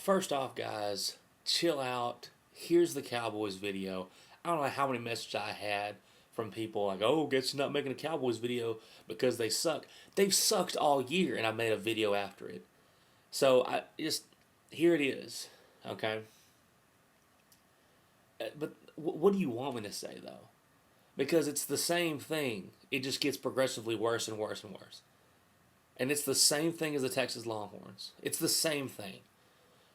First off, guys, chill out. Here's the Cowboys video. I don't know how many messages I had from people like, oh, guess you're not making a Cowboys video because they suck. They've sucked all year, and I made a video after it. So here it is, okay? But what do you want me to say, though? Because it's the same thing. It just gets progressively worse and worse and worse. And it's the same thing as the Texas Longhorns. It's the same thing.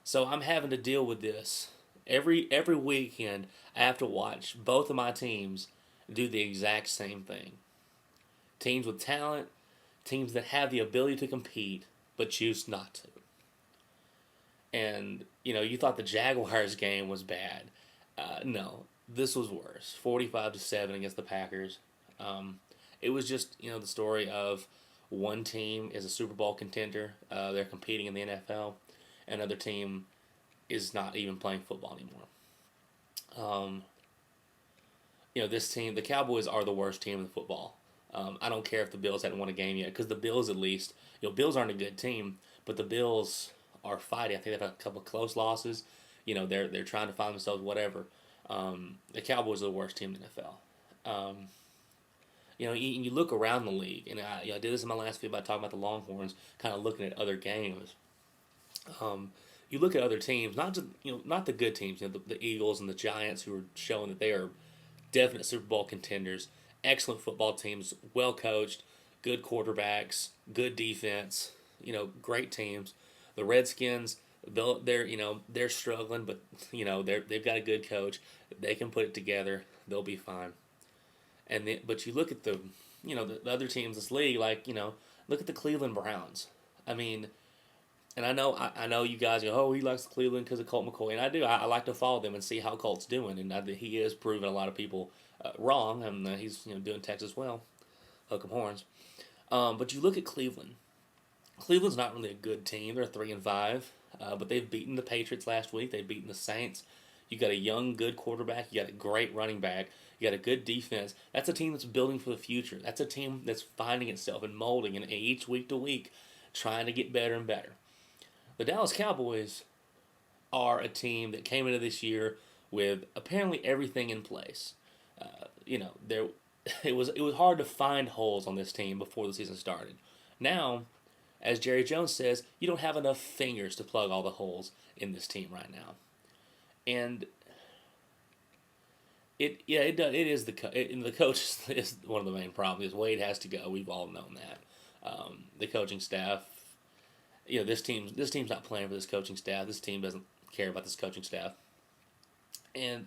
So I'm having to deal with this every weekend. I have to watch both of my teams do the exact same thing. Teams with talent, teams that have the ability to compete but choose not to. And you thought the Jaguars game was bad. No, this was worse. 45-7 against the Packers. It was just the story of one team is a Super Bowl contender. They're competing in the NFL. Another team is not even playing football anymore. This team, the Cowboys are the worst team in football. I don't care if the Bills hadn't won a game yet, because the Bills at least, Bills aren't a good team, but the Bills are fighting. I think they've had a couple of close losses. They're trying to find themselves, whatever. The Cowboys are the worst team in the NFL. You look around the league, and I did this in my last video by talking about the Longhorns, kind of looking at other games. You look at other teams, not the good teams, the Eagles and the Giants, who are showing that they are definite Super Bowl contenders, excellent football teams, well coached, good quarterbacks, good defense, great teams. The Redskins, they're struggling, but they've got a good coach. They can put it together. They'll be fine. But you look at the other teams in this league, look at the Cleveland Browns. I mean, and I know you guys go, oh, he likes Cleveland because of Colt McCoy, and I do. I like to follow them and see how Colt's doing, and he is proving a lot of people wrong, and he's doing Texas well. Hook 'em horns. But you look at Cleveland. Cleveland's not really a good team. They're 3-5, but they've beaten the Patriots last week. They've beaten the Saints. You got a young, good quarterback. You got a great running back. You got a good defense. That's a team that's building for the future. That's a team that's finding itself and molding, and each week to week, trying to get better and better. The Dallas Cowboys are a team that came into this year with apparently everything in place. There it was hard to find holes on this team before the season started. Now, as Jerry Jones says, you don't have enough fingers to plug all the holes in this team right now, and it is the coach is one of the main problems. Wade has to go. We've all known that. The coaching staff. This team's not playing for this coaching staff. This team doesn't care about this coaching staff. And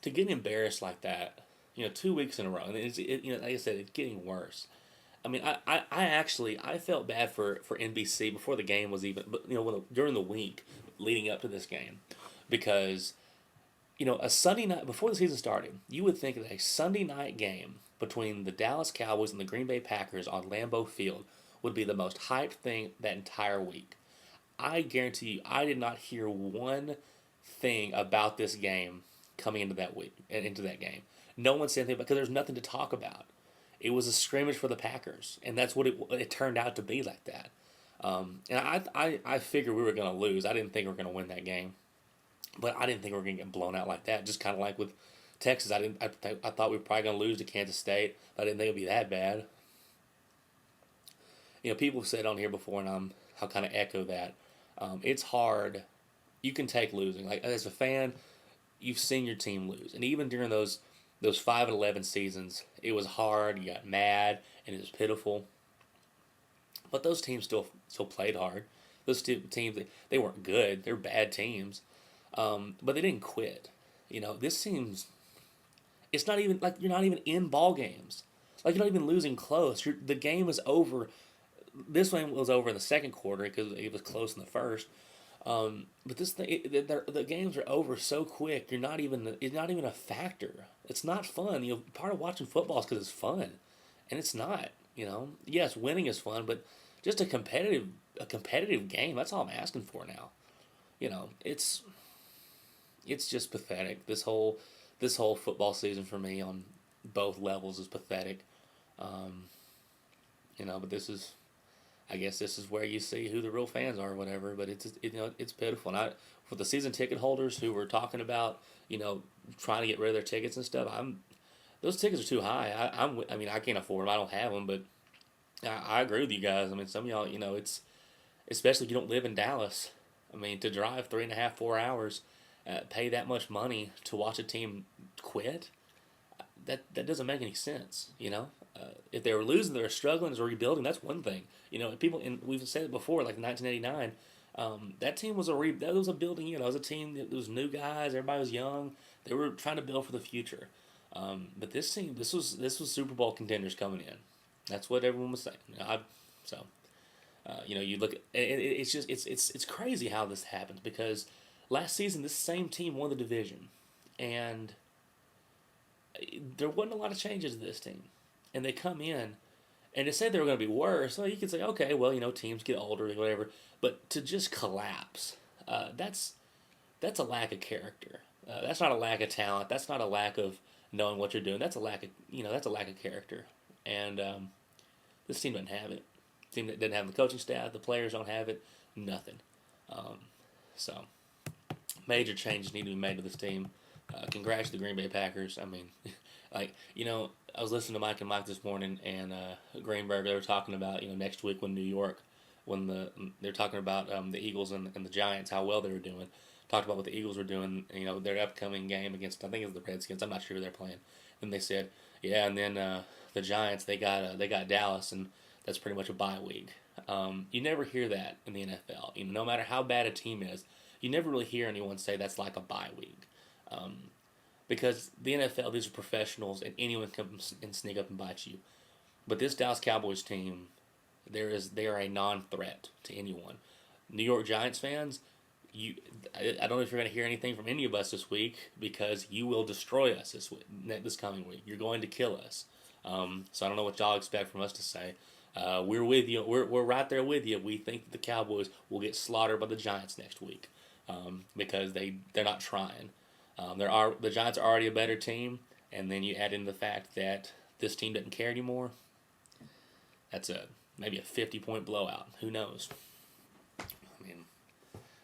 to get embarrassed like that, 2 weeks in a row, and like I said, it's getting worse. I mean, I felt bad for NBC before the game was even, but during the week leading up to this game, because a Sunday night before the season started, you would think that a Sunday night game between the Dallas Cowboys and the Green Bay Packers on Lambeau Field would be the most hyped thing that entire week. I guarantee you, I did not hear one thing about this game coming into that week and into that game. No one said anything because there's nothing to talk about. It was a scrimmage for the Packers, and that's what it turned out to be like that. And I figured we were going to lose. I didn't think we were going to win that game, but I didn't think we were going to get blown out like that. Just kind of like with Texas, I thought we were probably going to lose to Kansas State, but I didn't think it would be that bad. People have said on here before, and I'll kind of echo that. It's hard. You can take losing. Like, as a fan, you've seen your team lose, and even during those 5-11 seasons, it was hard. You got mad, and it was pitiful. But those teams still played hard. Those teams, they weren't good. They're bad teams, but they didn't quit. This seems. It's not even like you're not even in ball games. Like, you're not even losing close. The game is over. This one was over in the second quarter because it was close in the first. But this thing, the games are over so quick. It's not even a factor. It's not fun. Part of watching football is because it's fun, and it's not. Yes, winning is fun, but just a competitive game. That's all I'm asking for now. It's just pathetic. This whole football season for me on both levels is pathetic. But this is I guess this is where you see who the real fans are, or whatever. But it's pitiful. And for the season ticket holders who were talking about trying to get rid of their tickets and stuff, those tickets are too high. I mean, I can't afford them. I don't have them, but I agree with you guys. I mean, some of y'all, it's especially if you don't live in Dallas. I mean, to drive 3.5, 4 hours, pay that much money to watch a team quit, that doesn't make any sense. If they were losing, they're struggling, or rebuilding. That's one thing. People, and we've said it before, like in 1989, that team was that was a building. It was a team that was new guys. Everybody was young. They were trying to build for the future. But this team, this was Super Bowl contenders coming in. That's what everyone was saying. So you look at it's just it's crazy how this happens, because last season this same team won the division, and there wasn't a lot of changes to this team, and they come in, and to say they were going to be worse, well, you could say, okay, well, teams get older, whatever, but to just collapse, that's a lack of character. That's not a lack of talent. That's not a lack of knowing what you're doing. That's a lack of that's a lack of character, and this team doesn't have it. Team that doesn't have the coaching staff, the players don't have it, nothing. So major changes need to be made to this team. Congrats to the Green Bay Packers. I mean, I was listening to Mike and Mike this morning, and Greenberg, they were talking about next week when New York, they're talking about the Eagles and the Giants, how well they were doing. Talked about what the Eagles were doing, their upcoming game against, I think it was the Redskins. I'm not sure who they're playing. And they said, yeah, and then the Giants, they got Dallas, and that's pretty much a bye week. You never hear that in the NFL. No matter how bad a team is, you never really hear anyone say that's like a bye week. Because the NFL, these are professionals, and anyone can come and sneak up and bite you. But this Dallas Cowboys team, they are a non-threat to anyone. New York Giants fans, I don't know if you're going to hear anything from any of us this week, because you will destroy us this coming week. You're going to kill us. So I don't know what y'all expect from us to say. We're with you. We're right there with you. We think that the Cowboys will get slaughtered by the Giants next week, because they're not trying. The Giants are already a better team, and then you add in the fact that this team doesn't care anymore. That's maybe a 50-point blowout. Who knows? I mean,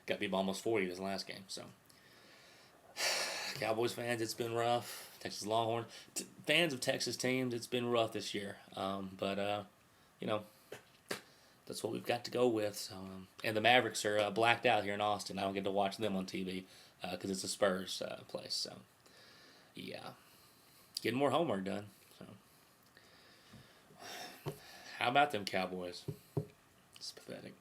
got people almost 40 this last game. So, Cowboys fans, it's been rough. Texas Longhorn fans of Texas teams, it's been rough this year. But that's what we've got to go with. So, and the Mavericks are blacked out here in Austin. I don't get to watch them on TV because it's a Spurs place. So, yeah, getting more homework done. So, how about them Cowboys? It's pathetic.